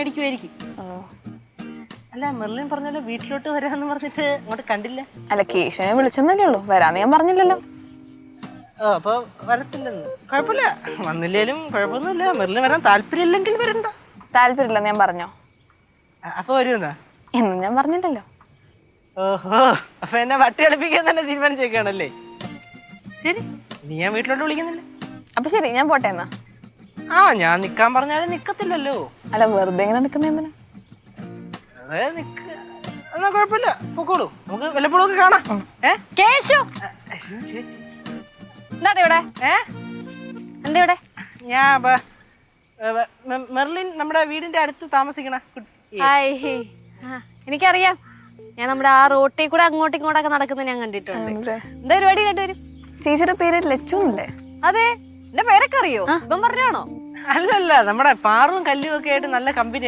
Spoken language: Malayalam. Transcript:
മേടിക്കുമായിരിക്കും. അല്ല മെർലിൻ പറഞ്ഞല്ലോ വീട്ടിലോട്ട് വരാന്ന് പറഞ്ഞിട്ട് അങ്ങോട്ട് കണ്ടില്ല. അല്ല കേശുവിനെ വിളിച്ചെന്നല്ലേ ഉള്ളൂ, വരാന്ന് ഞാൻ പറഞ്ഞില്ലല്ലോ. അപ്പൊ വരത്തില്ലെന്ന് കുഴപ്പമില്ല, വന്നില്ലേലും കുഴപ്പമൊന്നുമില്ല. മെർലിൻ വരാൻ താല്പര്യം ഇല്ലെങ്കിൽ വരണ്ട. താല്പര്യമില്ലെന്ന് ഞാൻ പറഞ്ഞോ? അപ്പൊ വരുമെന്നാ എന്നും ഞാൻ പറഞ്ഞില്ലല്ലോ. ഓഹോ, അപ്പൊ എന്നെ വട്ടി കളിപ്പിക്കാൻ തന്നെ തീരുമാനിച്ചേക്കാണല്ലേ. ശരി, ഇനി ഞാൻ വീട്ടിലോട്ട് വിളിക്കുന്നില്ല. അപ്പൊ ശരി, ഞാൻ പോട്ടെ എന്നാ. ഞാൻ നിക്കാൻ പറഞ്ഞാലും നിക്കത്തില്ലല്ലോ. അല്ല വെറുതെ ഇങ്ങനെ നിക്കുന്ന എന്തിനാ? അതെ എന്നാ കുഴപ്പമില്ല, പൊക്കോളൂ. നമുക്ക് വല്ലപ്പോഴും ഒക്കെ കാണാം. കേശു എന്താണ് ഇവിടെ? എന്താ ഇവിടെ? ഞാൻ മെർലിൻ നമ്മുടെ വീടിന്റെ അടുത്ത് താമസിക്കണ കുട്ടി. എനിക്കറിയാം, ഞാൻ നമ്മുടെ ആ റോട്ടിൽ കൂടെ അങ്ങോട്ടും ഇങ്ങോട്ടൊക്കെ നടക്കുന്നത് ഞാൻ കണ്ടിട്ടുണ്ട്. എന്താ പരിപാടി കണ്ടുവരും? ചേച്ചിയുടെ പേര് ലച്ചു അല്ലേ? അതെ, എന്റെ പേരൊക്കെ അറിയോ? ഇപ്പം പറഞ്ഞാണോ? അല്ലല്ല, നമ്മുടെ പാറും കല്ലും ഒക്കെ ആയിട്ട് നല്ല കമ്പനി.